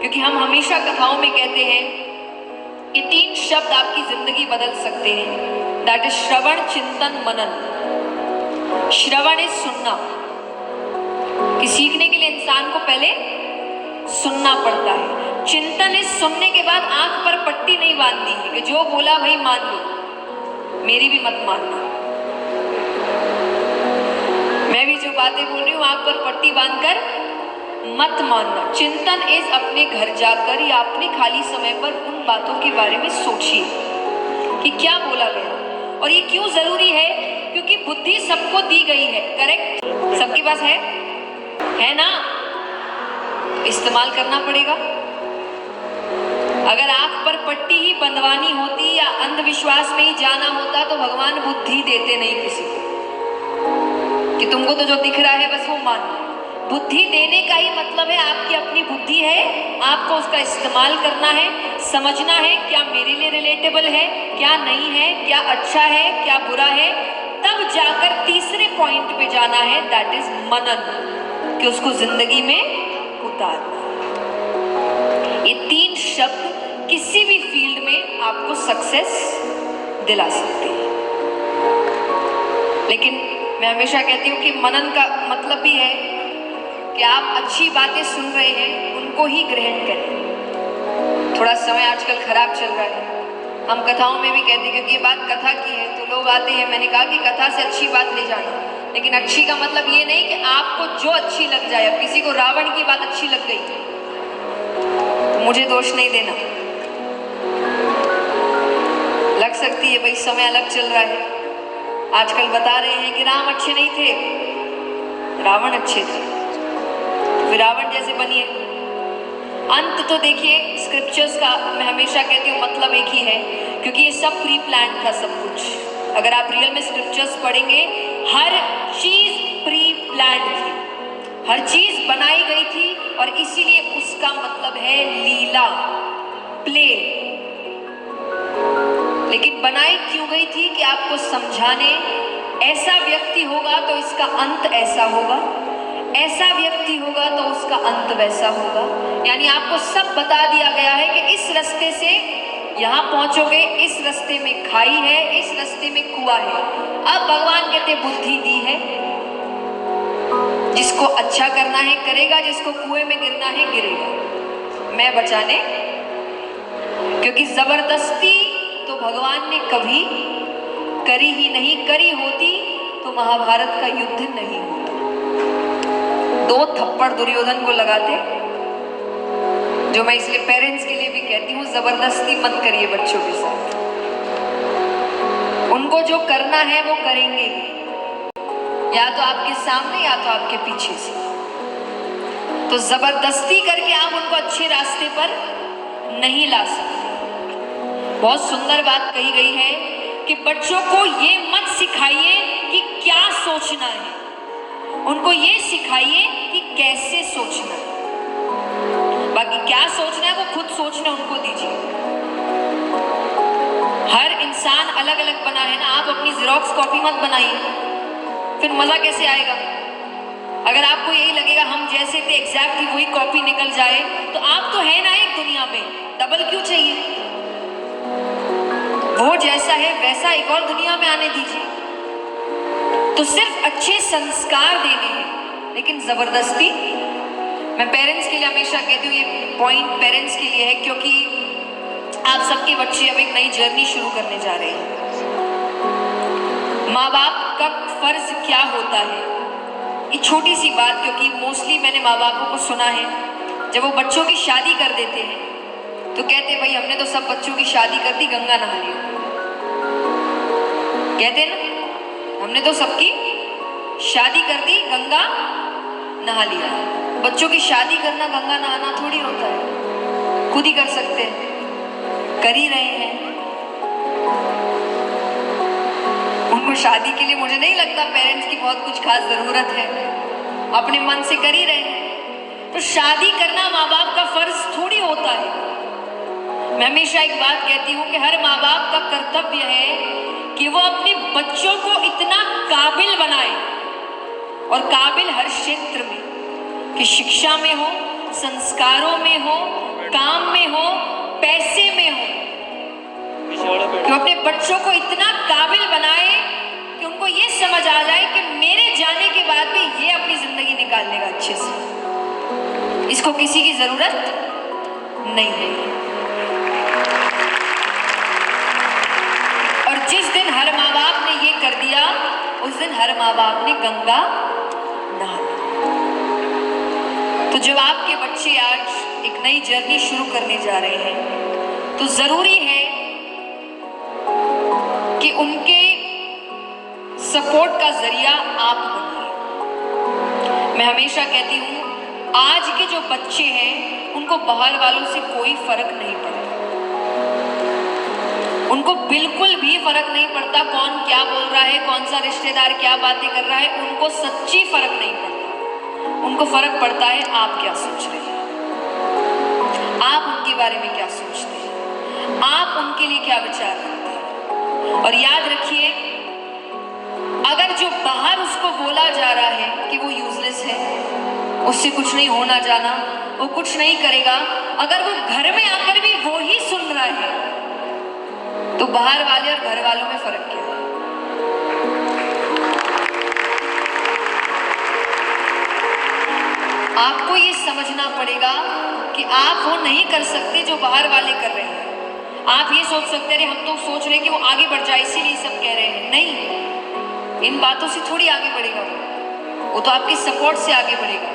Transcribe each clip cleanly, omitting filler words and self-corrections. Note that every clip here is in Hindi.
क्योंकि हम हमेशा कथाओं में कहते हैं कि 3 शब्द आपकी जिंदगी बदल सकते हैं। दैट इज श्रवण, चिंतन, मनन। श्रवण इज सुनना, कि सीखने के लिए इंसान को पहले सुनना पड़ता है। चिंतन इज सुनने के बाद आंख पर पट्टी नहीं बांधनी है कि जो बोला भाई मान लो, मेरी भी मत मानना। मैं भी जो बातें बोल रही हूं आंख पर पट्टी बांधकर मत मानना। चिंतन इज अपने घर जाकर या अपने खाली समय पर उन बातों के बारे में सोचिए कि क्या बोला गया और ये क्यों जरूरी है। क्योंकि बुद्धि सबको दी गई है, करेक्ट? सबके पास है ना? इस्तेमाल करना पड़ेगा। अगर आंख पर पट्टी ही बंधवानी होती या अंधविश्वास में ही जाना होता तो भगवान बुद्धि देते नहीं किसी को कि तुमको तो जो दिख रहा है बस वो मानो। बुद्धि देने का ही मतलब है आपकी अपनी बुद्धि है, आपको उसका इस्तेमाल करना है, समझना है क्या मेरे लिए रिलेटेबल है, क्या नहीं है, क्या अच्छा है, क्या बुरा है, तब जाकर तीसरे पॉइंट पे जाना है, दैट इज मनन, कि उसको जिंदगी में उतारना। ये 3 शब्द किसी भी फील्ड में आपको सक्सेस दिला सकते हैं। लेकिन मैं हमेशा कहती हूँ कि मनन का मतलब भी है कि आप अच्छी बातें सुन रहे हैं उनको ही ग्रहण करें। थोड़ा समय आजकल खराब चल रहा है, हम कथाओं में भी कहते हैं, क्योंकि ये बात कथा की है तो लोग आते हैं। मैंने कहा कि कथा से अच्छी बात ले जाना, लेकिन अच्छी का मतलब ये नहीं कि आपको जो अच्छी लग जाए। अब किसी को रावण की बात अच्छी लग गई तो मुझे दोष नहीं देना, लग सकती है भाई, समय अलग चल रहा है। आजकल बता रहे हैं कि राम अच्छे नहीं थे, रावण अच्छे थे, फिर रावण जैसे बनिए। अंत तो देखिए स्क्रिप्चर्स का मैं हमेशा कहती हूँ मतलब एक ही है, क्योंकि ये सब प्री प्लान था सब कुछ। अगर आप रियल में स्क्रिप्चर्स पढ़ेंगे, हर चीज प्री प्लान थी, हर चीज बनाई गई थी, और इसीलिए उसका मतलब है लीला, प्ले। लेकिन बनाई क्यों गई थी? कि आपको समझाने, ऐसा व्यक्ति होगा तो इसका अंत ऐसा होगा, ऐसा व्यक्ति होगा तो उसका अंत वैसा होगा। यानी आपको सब बता दिया गया है कि इस रास्ते से यहाँ पहुंचोगे, इस रास्ते में खाई है, इस रास्ते में कुआं है। अब भगवान कहते बुद्धि दी है, जिसको अच्छा करना है करेगा, जिसको कुएं में गिरना है गिरेगा। मैं बचाने, क्योंकि जबरदस्ती तो भगवान ने कभी करी ही नहीं। करी होती तो महाभारत का युद्ध नहीं होता। 2 थप्पड़ दुर्योधन को लगाते, जो मैं इसलिए पेरेंट्स के लिए भी कहती हूँ, जबरदस्ती मत करिए बच्चों के साथ। उनको जो करना है वो करेंगे, या तो आपके सामने या तो आपके पीछे से। तो जबरदस्ती करके आप उनको अच्छे रास्ते पर नहीं ला सकते। बहुत सुंदर बात कही गई है कि बच्चों को ये मत सिखाइए कि क्या सोचना है, उनको ये सिखाइए कि कैसे सोचना है। बाकी क्या सोचना है वो खुद सोचना उनको दीजिए। हर इंसान अलग अलग बना है ना। आप अपनी जेरोक्स कॉपी मत बनाइए, फिर मजा कैसे आएगा? अगर आपको यही लगेगा हम जैसे थे एग्जैक्टली वही कॉपी निकल जाए, तो आप तो है ना एक दुनिया में, डबल क्यों चाहिए? वो जैसा है वैसा एक और दुनिया में आने दीजिए। तो सिर्फ अच्छे संस्कार देने हैं, लेकिन जबरदस्ती। मैं पेरेंट्स के लिए हमेशा कहती हूँ, ये पॉइंट पेरेंट्स के लिए है, क्योंकि आप सबके बच्चे अब एक नई जर्नी शुरू करने जा रहे हैं। माँ बाप का फर्ज क्या होता है? ये छोटी सी बात, क्योंकि मोस्टली मैंने माँ बापों को सुना है, जब वो बच्चों की शादी कर देते हैं तो कहते भाई हमने तो सब बच्चों की शादी कर दी, गंगा नहा लियो। कहते ना, हमने तो सबकी शादी कर दी, गंगा नहा लिया। बच्चों की शादी करना गंगा नहाना थोड़ी होता है, खुद ही कर सकते हैं, कर ही रहे हैं। उनको शादी के लिए मुझे नहीं लगता पेरेंट्स की बहुत कुछ खास जरूरत है, अपने मन से कर ही रहे हैं। तो शादी करना माँ बाप का फर्ज थोड़ी होता है। मैं हमेशा एक बात कहती हूँ कि हर माँ बाप का कर्तव्य है कि वो अपने बच्चों को इतना काबिल बनाए, और काबिल हर क्षेत्र में, कि शिक्षा में हो, संस्कारों में हो, काम में हो, पैसे में हो, कि अपने बच्चों को इतना काबिल बनाए कि उनको ये समझ आ जाए कि मेरे जाने के बाद भी ये अपनी जिंदगी निकाल लेगा अच्छे से, इसको किसी की जरूरत नहीं है। और जिस दिन हर माँ बाप ने ये कर दिया, उस दिन हर माँ बाप ने गंगा नहा ली। तो जब आपके बच्चे आज एक नई जर्नी शुरू करने जा रहे हैं, तो जरूरी है कि उनके सपोर्ट का जरिया आप बनिए। मैं हमेशा कहती हूँ, आज के जो बच्चे हैं उनको बाहर वालों से कोई फर्क नहीं पड़ता, उनको बिल्कुल भी फर्क नहीं पड़ता कौन क्या बोल रहा है, कौन सा रिश्तेदार क्या बातें कर रहा है, उनको सच्ची फर्क नहीं पड़ता। उनको फर्क पड़ता है आप क्या सोच रहे हैं, आप उनके बारे में क्या सोचते हैं, आप उनके लिए क्या विचार रखते हैं। और याद रखिए, अगर जो बाहर उसको बोला जा रहा है कि वो यूजलेस है, उससे कुछ नहीं होना जाना, वो कुछ नहीं करेगा, अगर वो घर में आकर भी वो ही सुन रहा है, तो बाहर वाले और घर वालों में फर्क क्या है? आपको ये समझना पड़ेगा कि आप वो नहीं कर सकते जो बाहर वाले कर रहे हैं। आप ये सोच सकते हैं, हम तो सोच रहे हैं कि वो आगे बढ़ जाए इसीलिए सब कह रहे हैं। नहीं, इन बातों से थोड़ी आगे बढ़ेगा वो तो आपके सपोर्ट से आगे बढ़ेगा।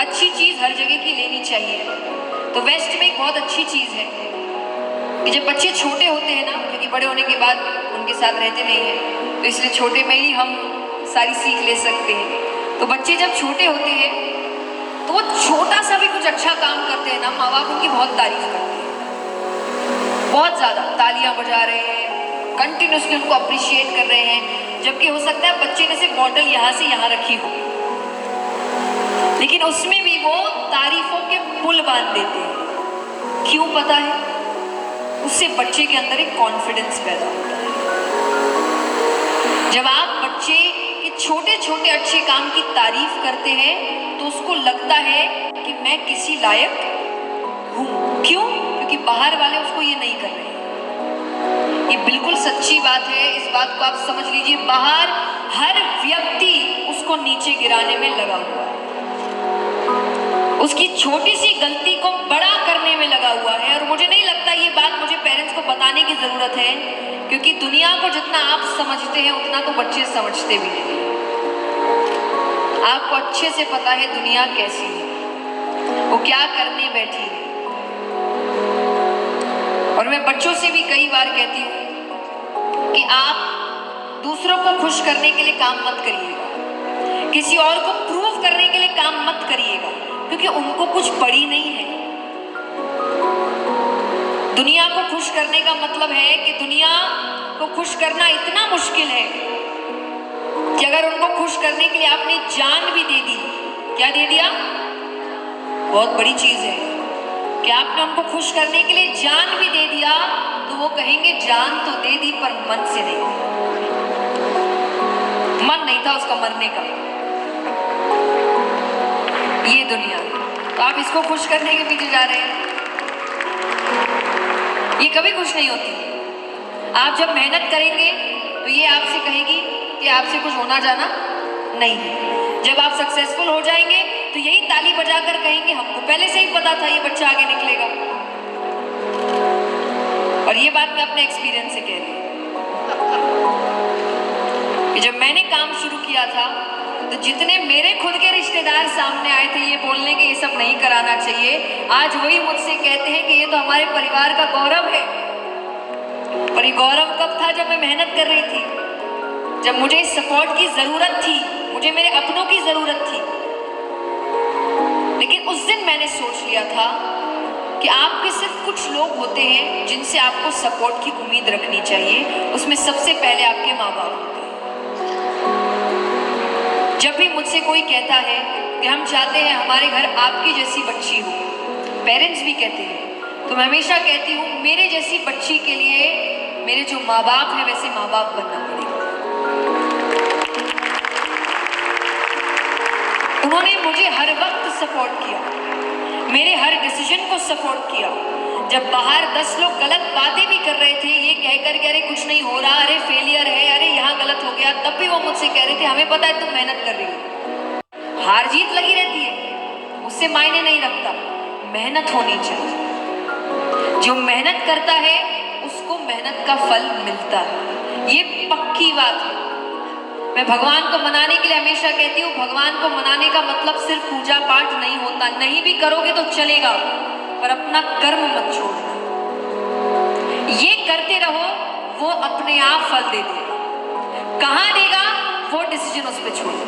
अच्छी चीज हर जगह की लेनी चाहिए। तो वेस्ट में एक बहुत अच्छी चीज है कि जब बच्चे छोटे होते हैं ना, क्योंकि बड़े होने के बाद उनके साथ रहते नहीं हैं, तो इसलिए छोटे में ही हम सारी सीख ले सकते हैं। तो बच्चे जब छोटे होते हैं तो वो छोटा सा भी कुछ अच्छा काम करते हैं ना, माँ बाप उनकी बहुत तारीफ करते हैं, बहुत ज्यादा तालियां बजा रहे हैं, कंटिन्यूसली उनको अप्रिशिएट कर रहे हैं। जबकि हो सकता है बच्चे ने सिर्फ बॉटल यहाँ से यहाँ रखी हो, लेकिन उसमें भी वो तारीफों के पुल बांध देते हैं। क्यों पता है? उससे बच्चे के अंदर एक कॉन्फिडेंस पैदा होता है। जब आप बच्चे के छोटे छोटे अच्छे काम की तारीफ करते हैं तो उसको लगता है कि मैं किसी लायक हूं। क्यों? क्योंकि बाहर वाले उसको ये नहीं कर रहे हैं। ये बिल्कुल सच्ची बात है, इस बात को आप समझ लीजिए। बाहर हर व्यक्ति उसको नीचे गिराने में लगा हुआ है, उसकी छोटी सी गलती को बड़ा करने में लगा हुआ है। और मुझे नहीं लगता ये बात मुझे पेरेंट्स को बताने की जरूरत है, क्योंकि दुनिया को जितना आप समझते हैं उतना तो बच्चे समझते भी नहीं। आपको अच्छे से पता है दुनिया कैसी है, वो क्या करने बैठी है। और मैं बच्चों से भी कई बार कहती हूँ कि आप दूसरों को खुश करने के लिए काम मत करिएगा, किसी और को प्रूव करने के लिए काम मत करिएगा, क्योंकि उनको कुछ पड़ी नहीं है। दुनिया को खुश करने का मतलब है कि दुनिया को खुश करना इतना मुश्किल है कि अगर उनको खुश करने के लिए आपने जान भी दे दी, क्या दे दिया? बहुत बड़ी चीज है कि आपने उनको खुश करने के लिए जान भी दे दिया, तो वो कहेंगे जान तो दे दी पर मन से नहीं दी, मन नहीं था उसका मरने का। ये दुनिया, तो आप इसको खुश करने के पीछे जा रहे हैं, ये कभी खुश नहीं होती। आप जब मेहनत करेंगे तो ये आपसे कहेगी कि आपसे कुछ होना जाना नहीं है। जब आप सक्सेसफुल हो जाएंगे तो यही ताली बजाकर कहेंगे हमको पहले से ही पता था ये बच्चा आगे निकलेगा। और ये बात मैं अपने एक्सपीरियंस से कह रही हूँ कि जब मैंने काम शुरू किया था तो जितने मेरे खुद के रिश्तेदार सामने आए थे ये बोलने के ये सब नहीं कराना चाहिए, आज वही मुझसे कहते हैं कि ये तो हमारे परिवार का गौरव है। पर ये गौरव कब था? जब मैं मेहनत कर रही थी, जब मुझे सपोर्ट की जरूरत थी, मुझे मेरे अपनों की जरूरत थी। लेकिन उस दिन मैंने सोच लिया था कि आपके सिर्फ कुछ लोग होते हैं जिनसे आपको सपोर्ट की उम्मीद रखनी चाहिए। उसमें सबसे पहले आपके माँ बाप होते हैं। जब भी मुझसे कोई कहता है कि हम चाहते हैं हमारे घर आपकी जैसी बच्ची हो, पेरेंट्स भी कहते हैं, तो मैं हमेशा कहती हूँ मेरे जैसी बच्ची के लिए मेरे जो माँ बाप है वैसे माँ बाप बनना पड़ेगा। उन्होंने मुझे हर वक्त सपोर्ट किया, मेरे हर डिसीजन को सपोर्ट किया। जब बाहर 10 लोग गलत बातें भी कर रहे थे, ये कहकर कि अरे कुछ नहीं हो रहा, अरे फेलियर है, अरे यहाँ गलत हो गया, तब भी वो मुझसे कह रहे थे हमें पता है तुम मेहनत कर रही हो। हार जीत लगी रहती है, उससे मायने नहीं रखता, मेहनत होनी चाहिए। जो मेहनत करता है उसको मेहनत का फल मिलता है, ये पक्की बात है। मैं भगवान को मनाने के लिए हमेशा कहती हूँ, भगवान को मनाने का मतलब सिर्फ पूजा पाठ नहीं होता, नहीं भी करोगे तो चलेगा, पर अपना कर्म मत छोड़ना। ये करते रहो, वो अपने आप फल दे देगा। कहाँ देगा वो डिसीजन उस पर छोड़ो।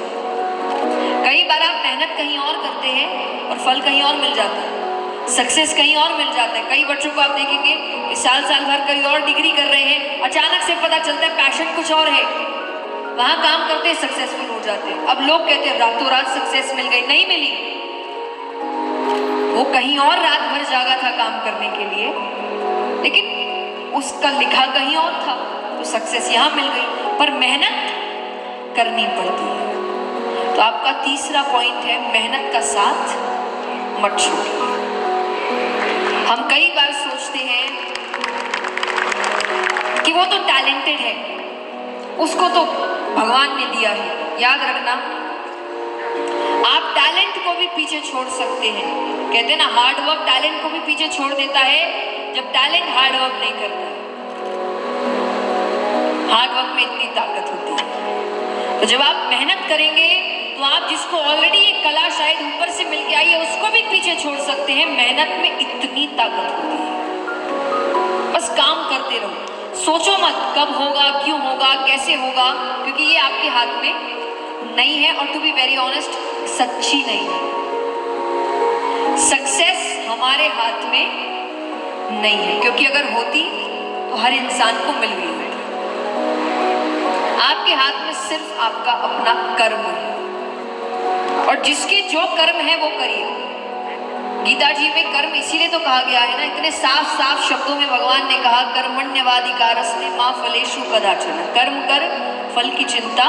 कई बार आप मेहनत कहीं और करते हैं और फल कहीं और मिल जाता है, सक्सेस कहीं और मिल जाता है। कई बच्चों को आप देखेंगे कि साल भर कहीं और डिग्री कर रहे हैं, अचानक से पता चलता है पैशन कुछ और है, वहां काम करते सक्सेसफुल हो जाते हैं। अब लोग कहते हैं रातों रात सक्सेस मिल गई, नहीं मिली। वो कहीं और रात भर जागा था काम करने के लिए, लेकिन उसका लिखा कहीं और था, तो सक्सेस यहां मिल गई, पर मेहनत करनी पड़ती है। तो आपका तीसरा पॉइंट है, मेहनत का साथ मत छोड़िए। हम कई बार सोचते हैं कि वो तो टैलेंटेड है, उसको तो भगवान ने दिया है। याद रखना, आप टैलेंट को भी पीछे छोड़ सकते हैं। कहते हैं ना, हार्ड वर्क टैलेंट को भी पीछे छोड़ देता है, जब टैलेंट हार्ड वर्क नहीं करता है। हार्ड वर्क में इतनी ताकत होती है। तो जब आप मेहनत करेंगे तो आप जिसको ऑलरेडी एक कला शायद ऊपर से मिलके आई है, उसको भी पीछे छोड़ सकते हैं। मेहनत में इतनी ताकत होती है। बस काम करते रहो, सोचो मत कब होगा, क्यों होगा, कैसे होगा, क्योंकि ये आपके हाथ में नहीं है। और टू बी वेरी ऑनेस्ट, सच्ची नहीं है। सक्सेस हमारे हाथ में नहीं है, क्योंकि अगर होती तो हर इंसान को मिल गई होती। आपके हाथ में सिर्फ आपका अपना कर्म है, और जिसके जो कर्म है वो करिए। गीता जी में कर्म इसीलिए तो कहा गया है ना, इतने साफ साफ शब्दों में भगवान ने कहा, कर्मण्यवाधिकारस्ते मा फलेषु कदाचन, कर्म कर फल की चिंता।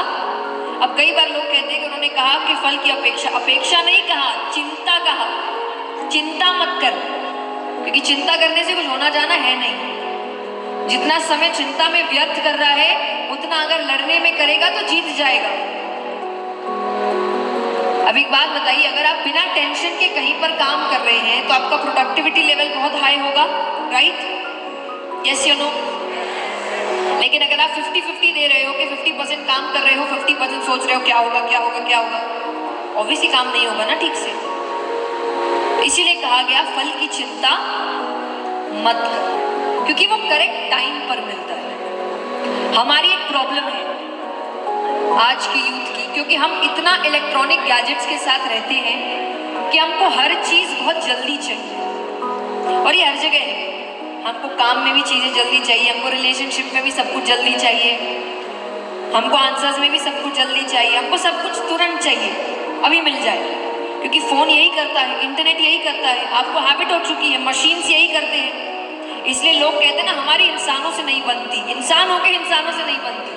अब कई बार लोग कहते हैं कि उन्होंने कहा कि फल की अपेक्षा, अपेक्षा नहीं कहा, चिंता कहा। चिंता मत कर, क्योंकि चिंता करने से कुछ होना जाना है नहीं। जितना समय चिंता में व्यर्थ कर रहा है, उतना अगर लड़ने में करेगा तो जीत जाएगा। अब एक बात बताइए, अगर आप बिना टेंशन के कहीं पर काम कर रहे हैं तो आपका प्रोडक्टिविटी लेवल बहुत हाई होगा, राइट? यस या नो? लेकिन अगर आप 50-50 दे रहे हो कि 50% काम कर रहे हो, 50% सोच रहे हो क्या होगा क्या होगा क्या होगा, ऑब्वियसली काम नहीं होगा ना ठीक से। इसीलिए कहा गया फल की चिंता मत कर, क्योंकि वो करेक्ट टाइम पर मिलता है। हमारी एक प्रॉब्लम है आज की यूथ की, क्योंकि हम इतना इलेक्ट्रॉनिक गैजेट्स के साथ रहते हैं कि हमको हर चीज बहुत जल्दी चाहिए, और ये हर जगह है। हमको काम में भी चीजें जल्दी चाहिए, हमको रिलेशनशिप में भी सब कुछ जल्दी चाहिए, हमको आंसर्स में भी सब कुछ जल्दी चाहिए, हमको सब कुछ तुरंत चाहिए, अभी मिल जाए। क्योंकि फोन यही करता है, इंटरनेट यही करता है, आपको हैबिट हो चुकी है, मशीन्स यही करते हैं। इसलिए लोग कहते हैं ना, हमारी इंसानों से नहीं बनती, इंसान होकर इंसानों से नहीं बनती।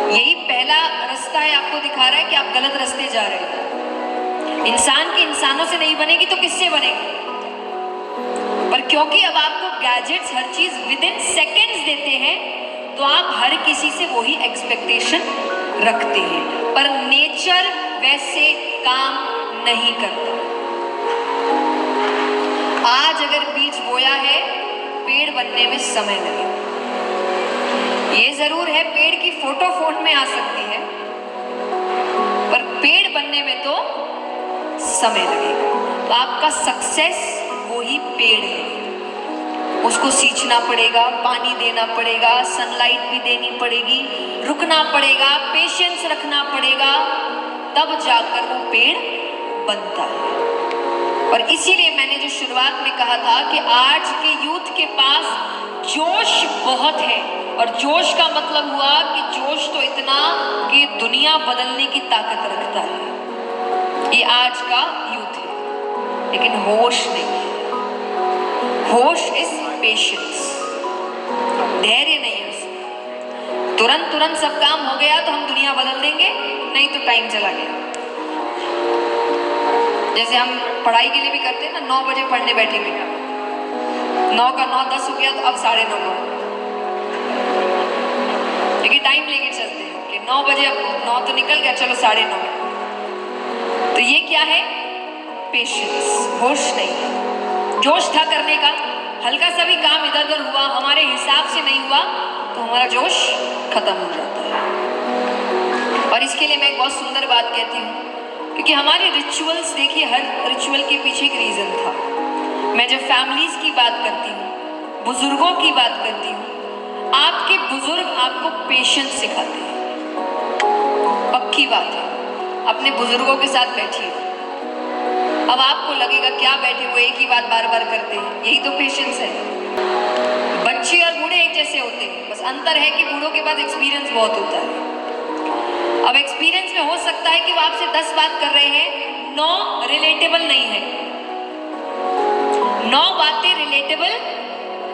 यही पहला रास्ता है, आपको दिखा रहा है कि आप गलत रास्ते जा रहे हैं। इंसान की इंसानों से नहीं बनेगी तो किससे बनेगी? पर क्योंकि अब आपको गैजेट्स हर चीज विद इन सेकेंड्स देते हैं, तो आप हर किसी से वही एक्सपेक्टेशन रखते हैं, पर नेचर वैसे काम नहीं करता। आज अगर बीज बोया है, पेड़ बनने में समय लगेगा। ये जरूर है, पेड़ की फोटो फोन में आ सकती है, पर पेड़ बनने में तो समय लगेगा। तो आपका सक्सेस वही पेड़ है, उसको सींचना पड़ेगा, पानी देना पड़ेगा, सनलाइट भी देनी पड़ेगी, रुकना पड़ेगा, पेशेंस रखना पड़ेगा, तब जाकर वो पेड़ बनता है। और इसीलिए मैंने जो शुरुआत में कहा था कि आज के यूथ के पास जोश बहुत है, और जोश का मतलब हुआ कि जोश तो इतना कि दुनिया बदलने की ताकत रखता है। ये आज का यूथ है, लेकिन होश नहीं है। होश इज पेशेंस, धैर्य नहीं है उसमें। तुरंत सब काम हो गया तो हम दुनिया बदल देंगे, नहीं तो टाइम चला गया। जैसे हम पढ़ाई के लिए भी करते हैं ना, 9 बजे पढ़ने बैठेंगे, 9 का 9 10 हो गया तो अब 9:30 लेकिन टाइम लेके चलते हैं कि 9 बजे, अब 9 तो निकल गया, चलो 9:30। तो ये क्या है? पेशेंस, होश नहीं है, जोश था करने का, हल्का सा भी काम इधर उधर हुआ, हमारे हिसाब से नहीं हुआ तो हमारा जोश खत्म हो जाता है। और इसके लिए मैं एक बहुत सुंदर बात कहती हूँ, क्योंकि हमारे रिचुअल्स, देखिए हर रिचुअल के पीछे एक रीजन था। मैं जब फैमिलीज की बात करती हूँ, बुजुर्गों की बात करती हूँ, आपके बुजुर्ग आपको पेशेंस सिखाते हैं, पक्की बात है। अपने बुजुर्गों के साथ बैठिए, अब आपको लगेगा क्या बैठे वो एक ही बात बार बार करते हैं, यही तो पेशेंस है। बच्चे और बूढ़े एक जैसे होते हैं, बस अंतर है कि बूढ़ों के पास एक्सपीरियंस बहुत होता है। अब एक्सपीरियंस में हो सकता है कि वो आपसे 10 बात कर रहे हैं, 9 रिलेटेबल नहीं है, 9 बातें रिलेटेबल,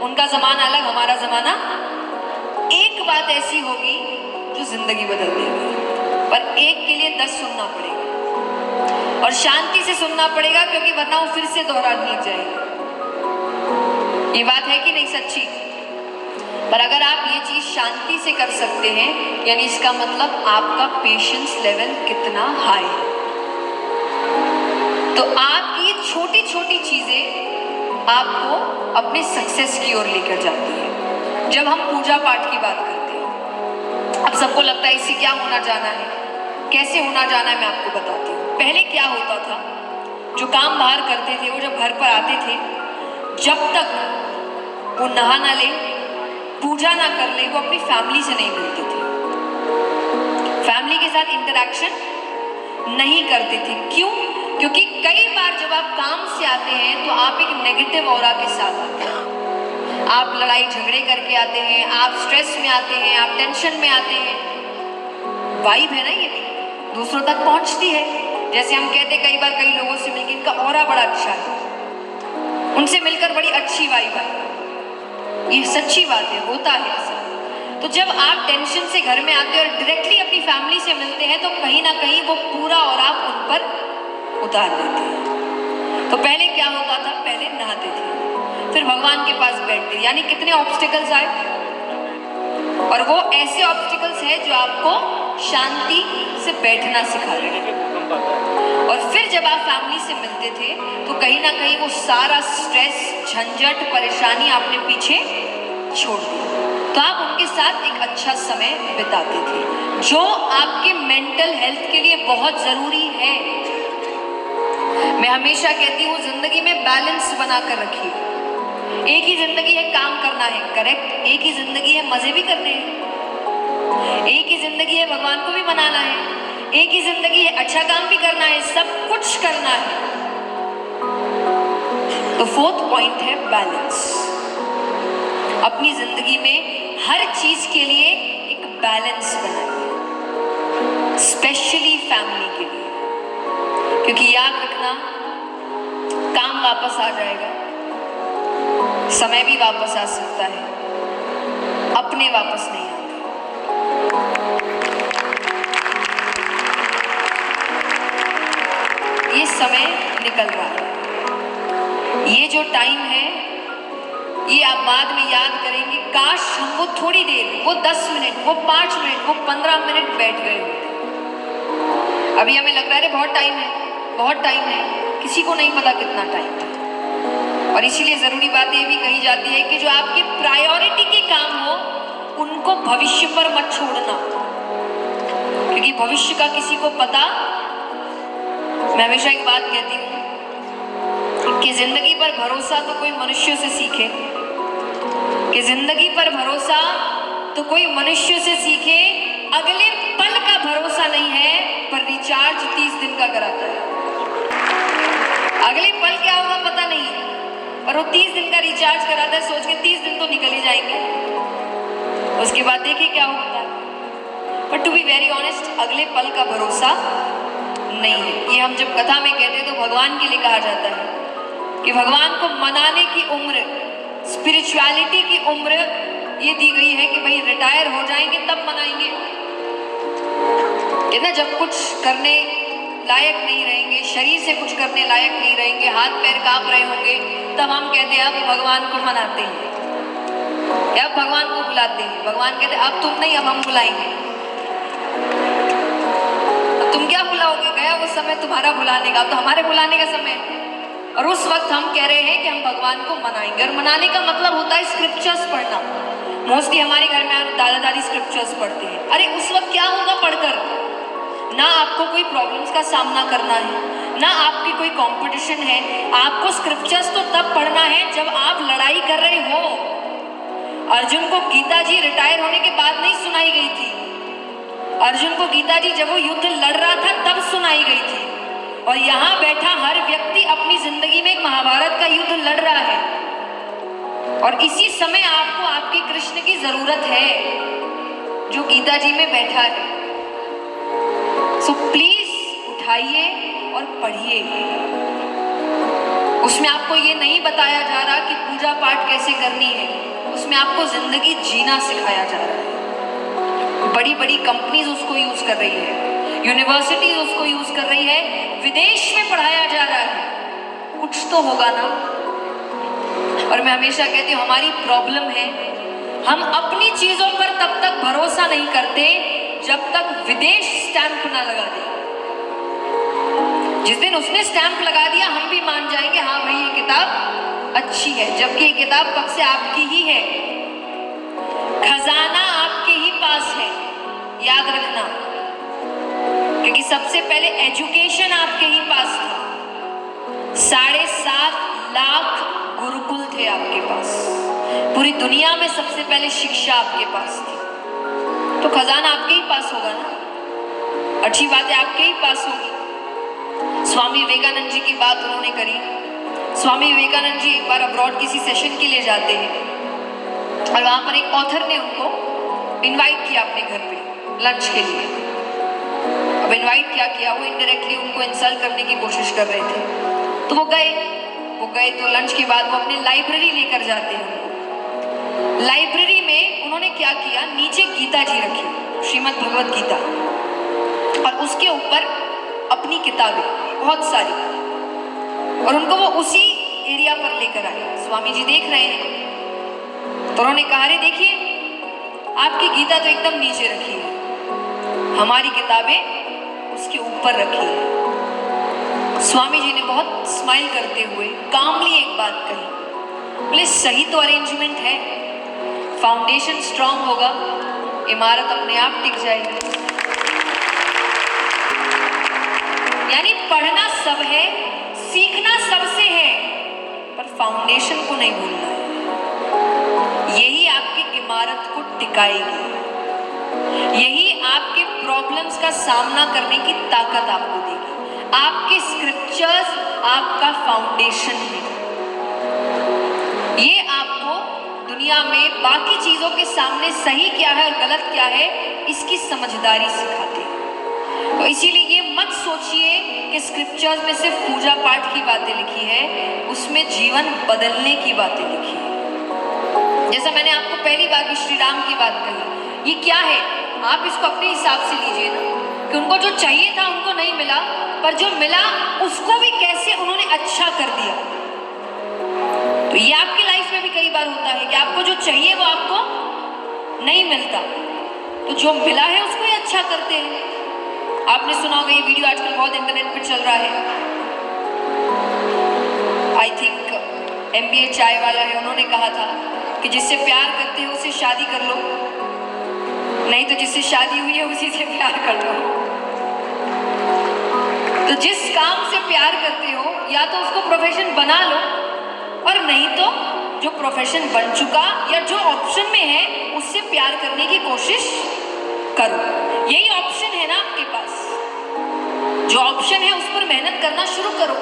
उनका जमाना अलग, हमारा जमाना। एक बात ऐसी होगी जो जिंदगी बदल देगी, पर एक के लिए 10 सुनना पड़ेगा, और शांति से सुनना पड़ेगा, क्योंकि वरना वो फिर से दोहरानी जाएगी। ये बात है कि नहीं सच्ची? पर अगर आप ये चीज शांति से कर सकते हैं, यानी इसका मतलब आपका पेशेंस लेवल कितना हाई है। तो आपकी छोटी छोटी चीजें आपको अपने सक्सेस की ओर लेकर जाती है। जब हम पूजा पाठ की बात करते हैं, अब सबको लगता है इससे क्या होना जाना है, कैसे होना जाना है, मैं आपको बताती हूँ। पहले क्या होता था, जो काम बाहर करते थे वो जब घर पर आते थे, जब तक वो नहा ना ले, पूजा ना कर ले, वो अपनी फैमिली से नहीं मिलते थे, फैमिली के साथ इंटरैक्शन नहीं करते थे। क्यों? क्योंकि कई बार जब आप काम से आते हैं तो आप एक नेगेटिव ऑरा के साथ आते हैं, आप लड़ाई झगड़े करके आते हैं, आप स्ट्रेस में आते हैं, आप टेंशन में आते हैं। वाइब है ना, ये दूसरों तक पहुंचती है। जैसे हम कहते कई बार कई लोगों से मिलकर इनका ऑरा बड़ा अच्छा है, उनसे मिलकर बड़ी अच्छी वाइब आई, ये सच्ची बात है, होता है ऐसा। तो जब आप टेंशन से घर में आते हैं और डायरेक्टली अपनी फैमिली से मिलते हैं, तो कहीं ना कहीं वो पूरा और आप उन पर उतार देते हैं। तो पहले क्या होता था, पहले नहाते थे, फिर भगवान के पास बैठते, यानी कितने ऑब्स्टिकल्स आए, और वो ऐसे ऑब्स्टिकल्स हैं जो आपको शांति से बैठना सिखा रहे हैं। और फिर जब आप फैमिली से मिलते थे तो कहीं ना कहीं वो सारा स्ट्रेस, झंझट, परेशानी आपने पीछे छोड़ दिया, तो आप उनके साथ एक अच्छा समय बिताते थे, जो आपके मेंटल हेल्थ के लिए बहुत जरूरी है। मैं हमेशा कहती हूँ जिंदगी में बैलेंस बनाकर रखिए। एक ही जिंदगी है काम करना है, करेक्ट, एक ही जिंदगी है मजे भी करने हैं, एक ही जिंदगी है भगवान को भी मनाना है, एक ही जिंदगी है अच्छा काम भी करना है, सब कुछ करना है। तो 4th पॉइंट है बैलेंस। अपनी जिंदगी में हर चीज के लिए एक बैलेंस बनाइए, स्पेशली फैमिली के लिए, क्योंकि याद रखना काम वापस आ जाएगा, समय भी वापस आ सकता है, अपने वापस नहीं आते। ये समय निकल रहा है, ये जो टाइम है ये आप बाद में याद करेंगे, काश हम वो थोड़ी देर, वो 10 मिनट, वो 5 मिनट, वो 15 मिनट बैठ गए होते। अभी हमें लग रहा है बहुत टाइम है, बहुत टाइम है, किसी को नहीं पता कितना टाइम है। और इसीलिए जरूरी बात ये भी कही जाती है कि जो आपके प्रायोरिटी के काम हो उनको भविष्य पर मत छोड़ना, क्योंकि भविष्य का किसी को पता। मैं हमेशा एक बात कहती हूँ कि जिंदगी पर भरोसा तो कोई मनुष्य से सीखे, कि जिंदगी पर भरोसा तो कोई मनुष्य से सीखे, अगले पल का भरोसा नहीं है, पर रिचार्ज 30 दिन का कराता है। अगले पल क्या होगा पता नहीं, पर वो 30 दिन का रिचार्ज कराता है, सोच के 30 दिन तो निकल ही जाएंगे, उसके बाद देखिए क्या होता है। But to be very honest, अगले पल का भरोसा नहीं है। ये हम जब कथा में कहते हैं तो भगवान के लिए कहा जाता है कि भगवान को मनाने की उम्र, स्पिरिचुअलिटी की उम्र ये दी गई है कि भाई रिटायर हो जाएंगे तब मनाएंगे, कि ना जब कुछ करने लायक नहीं रहेंगे, शरीर से कुछ करने लायक नहीं रहेंगे, हाथ पैर कांप रहे होंगे, तब हम कहते हैं अब भगवान को मनाते हैं या अब भगवान को बुलाते हैं। भगवान कहते हैं अब तुम नहीं, अब हम बुलाएंगे। अब तुम क्या बुलाओगे, गया वो समय तुम्हारा बुलाने का, अब तो हमारे बुलाने का समय है। और उस वक्त हम कह रहे हैं कि हम भगवान को मनाएंगे। और मनाने का मतलब होता है स्क्रिप्चर्स पढ़ना। मोस्टली हमारे घर में दादा दादी स्क्रिप्चर्स पढ़ते हैं। अरे उस वक्त क्या होगा पढ़कर, ना आपको कोई प्रॉब्लम्स का सामना करना है, ना आपकी कोई कंपटीशन है। आपको स्क्रिप्चर्स तो तब पढ़ना है जब आप लड़ाई कर रहे हो। अर्जुन को गीता जी रिटायर होने के बाद नहीं सुनाई गई थी। अर्जुन को गीता जी जब वो युद्ध लड़ रहा था तब सुनाई गई थी। और यहाँ बैठा हर व्यक्ति अपनी जिंदगी में एक महाभारत का युद्ध लड़ रहा है, और इसी समय आपको आपके कृष्ण की जरूरत है जो गीता जी में बैठा है। सो प्लीज उठाइए और पढ़िए। उसमें आपको ये नहीं बताया जा रहा कि पूजा पाठ कैसे करनी है, उसमें आपको जिंदगी जीना सिखाया जा रहा है। बड़ी बड़ी कंपनीज उसको यूज कर रही है, यूनिवर्सिटीज उसको यूज कर रही है, विदेश में पढ़ाया जा रहा है। कुछ तो होगा ना। और मैं हमेशा कहती हूँ हमारी प्रॉब्लम है हम अपनी चीजों पर तब तक भरोसा नहीं करते जब तक विदेश स्टैंप ना लगा दे। जिस दिन उसने स्टैंप लगा दिया हम भी मान जाएंगे हाँ भाई ये किताब अच्छी है, जबकि ये किताब कब से आपकी ही है। खजाना आपके ही पास है, याद रखना, क्योंकि सबसे पहले एजुकेशन आपके ही पास था। 7.5 लाख गुरुकुल थे आपके पास, पूरी दुनिया में सबसे पहले शिक्षा आपके पास थी। तो खजाना आपके ही पास होगा ना, अच्छी बातें आपके ही पास होगी। स्वामी विवेकानंद जी की बात उन्होंने करी। स्वामी विवेकानंद जी एक बार अब्रॉड किसी सेशन के लिए जाते हैं और वहां पर एक ऑथर ने उनको इनवाइट किया अपने घर पे लंच के लिए। अब इनवाइट क्या किया, वो इनडायरेक्टली उनको इंसल्ट करने की कोशिश कर रहे थे। तो वो गए तो लंच के बाद वो अपनी लाइब्रेरी लेकर जाते हैं। लाइब्रेरी में उन्होंने क्या किया, नीचे गीता जी रखी, श्रीमद् भगवत गीता, और उसके ऊपर अपनी किताबें बहुत सारी, और उनको वो उसी एरिया पर लेकर आए। स्वामी जी देख रहे हैं तो उन्होंने कहा अरे देखिए आपकी गीता तो एकदम नीचे रखी है, हमारी किताबें उसके ऊपर रखी है। स्वामी जी ने बहुत स्माइल करते हुए कामली एक बात कही, बोले सही तो अरेंजमेंट है, फाउंडेशन स्ट्रांग होगा, इमारत अपने आप टिक जाएगी। यानी पढ़ना सब है, सीखना सबसे है, पर फाउंडेशन को नहीं भूलना है। यही आपकी इमारत को टिकाएगी, यही आपके प्रॉब्लम्स का सामना करने की ताकत आपको देगी। आपके स्क्रिप्चर्स आपका फाउंडेशन है, ये आपको दुनिया में बाकी चीजों के सामने सही क्या है और गलत क्या है इसकी समझदारी सिखाते हैं। तो इसीलिए ये मत सोचिए कि स्क्रिप्चर्स में सिर्फ पूजा पाठ की बातें लिखी है, उसमें जीवन बदलने की बातें लिखी है। जैसा मैंने आपको पहली बार की श्री राम की बात कही, ये क्या है आप इसको अपने हिसाब से लीजिए ना, कि उनको जो चाहिए था उनको नहीं मिला, पर जो मिला उसको भी कैसे उन्होंने अच्छा कर दिया। तो ये आपकी लाइफ में भी कई बार होता है कि आपको जो चाहिए वो आपको नहीं मिलता, तो जो मिला है उसको ही अच्छा करते हैं। आपने सुना होगा, ये वीडियो आजकल बहुत इंटरनेट पे चल रहा है, आई थिंक MBA चाय वाला है, उन्होंने कहा था कि जिससे प्यार करते हो उससे शादी कर लो, नहीं तो जिससे शादी हुई है उसी से प्यार कर लो। तो जिस काम से प्यार करते हो या तो उसको प्रोफेशन बना लो, और नहीं तो जो प्रोफेशन बन चुका या जो ऑप्शन में है उससे प्यार करने की कोशिश करो। यही ऑप्शन है ना आपके पास, जो ऑप्शन है उस पर मेहनत करना शुरू करो।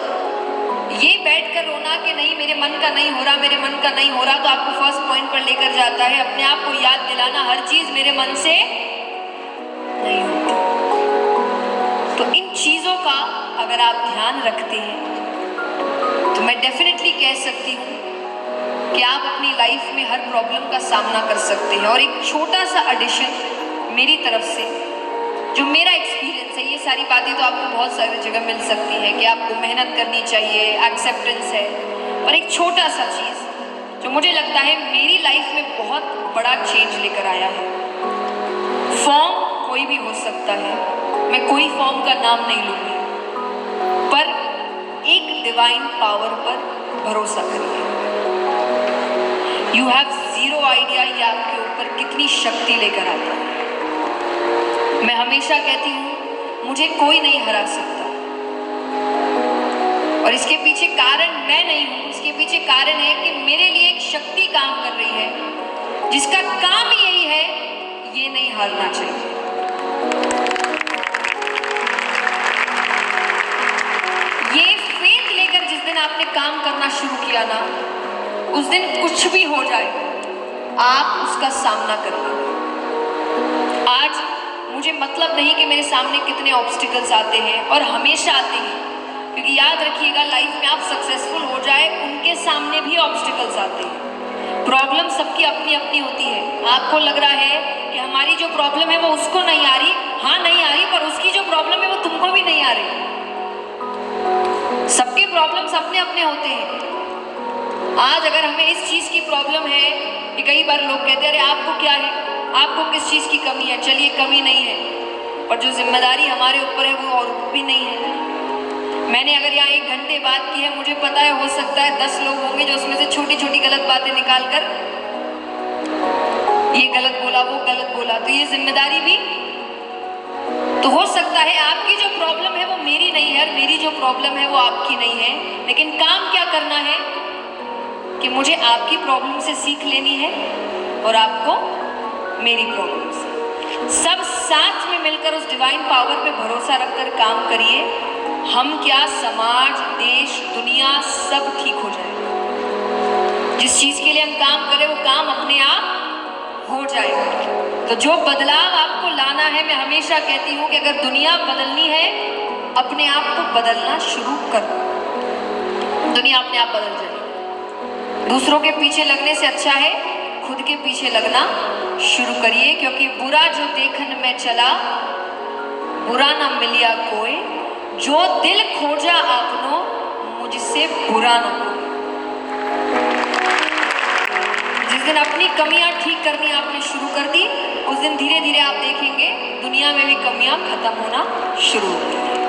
ये बैठकर रोना कि नहीं मेरे मन का नहीं हो रहा, मेरे मन का नहीं हो रहा, तो आपको फर्स्ट पॉइंट पर लेकर जाता है अपने आप को याद दिलाना हर चीज मेरे मन से नहीं होती। तो इन चीजों का अगर आप ध्यान रखते हैं तो मैं डेफिनेटली कह सकती हूँ कि आप अपनी लाइफ में हर प्रॉब्लम का सामना कर सकते हैं। और एक छोटा सा एडिशन मेरी तरफ से, जो मेरा एक्सपीरियंस है, ये सारी बातें तो आपको बहुत सारी जगह मिल सकती है कि आपको मेहनत करनी चाहिए, एक्सेप्टेंस है, पर एक छोटा सा चीज़ जो मुझे लगता है मेरी लाइफ में बहुत बड़ा चेंज लेकर आया है। फॉर्म कोई भी हो सकता है, मैं कोई फॉर्म का नाम नहीं लूँगी, पर एक डिवाइन पावर पर भरोसा करिए। यू हैव जीरो आइडिया ये आपके ऊपर कितनी शक्ति लेकर आता है। मैं हमेशा कहती हूँ मुझे कोई नहीं हरा सकता, और इसके पीछे कारण मैं नहीं हूँ, इसके पीछे कारण है कि मेरे लिए एक शक्ति काम कर रही है जिसका काम यही है, ये नहीं हारना चाहिए। ये फेथ लेकर जिस दिन आपने काम करना शुरू किया ना, उस दिन कुछ भी हो जाए आप उसका सामना करेंगे। आज मुझे मतलब नहीं कि मेरे सामने कितने ऑब्स्टिकल्स आते हैं, और हमेशा आते हैं, क्योंकि याद रखिएगा लाइफ में आप सक्सेसफुल हो जाए उनके सामने भी ऑब्स्टिकल्स आते हैं। प्रॉब्लम सबकी अपनी अपनी होती है। आपको लग रहा है कि हमारी जो प्रॉब्लम है वो उसको नहीं आ रही, हाँ नहीं आ रही, पर उसकी जो प्रॉब्लम है वो तुमको भी नहीं आ रही। सबके प्रॉब्लम्स अपने अपने होते हैं। आज अगर हमें इस चीज की प्रॉब्लम है कि कई बार लोग कहते हैं अरे आपको क्या है, आपको किस चीज की कमी है, चलिए कमी नहीं है, पर जो जिम्मेदारी हमारे ऊपर है वो और भी नहीं है। मैंने अगर यहाँ 1 घंटे बात की है, मुझे पता है हो सकता है 10 लोग होंगे जो उसमें से छोटी छोटी गलत बातें निकाल कर ये गलत बोला वो गलत बोला, तो ये जिम्मेदारी भी तो हो सकता है आपकी जो प्रॉब्लम है वो मेरी नहीं है और मेरी जो प्रॉब्लम है वो आपकी नहीं है, लेकिन काम क्या करना है कि मुझे आपकी प्रॉब्लम से सीख लेनी है और आपको मेरी प्रॉब्लम से। सब साथ में मिलकर उस डिवाइन पावर पे भरोसा रखकर काम करिए। हम क्या, समाज, देश, दुनिया सब ठीक हो जाएगा। जिस चीज के लिए हम काम करें वो काम अपने आप हो जाएगा। तो जो बदलाव आपको लाना है, मैं हमेशा कहती हूँ कि अगर दुनिया बदलनी है अपने आप को बदलना शुरू करो, दुनिया अपने आप बदल जाएगी। दूसरों के पीछे लगने से अच्छा है खुद के पीछे लगना शुरू करिए, क्योंकि बुरा जो देखन में चला बुरा ना मिलिया कोई, जो दिल खोजा आपनो मुझसे बुरा ना हो। जिस दिन अपनी कमियां ठीक करनी आपने शुरू कर दी, उस दिन धीरे धीरे आप देखेंगे दुनिया में भी कमियां खत्म होना शुरू हो गई।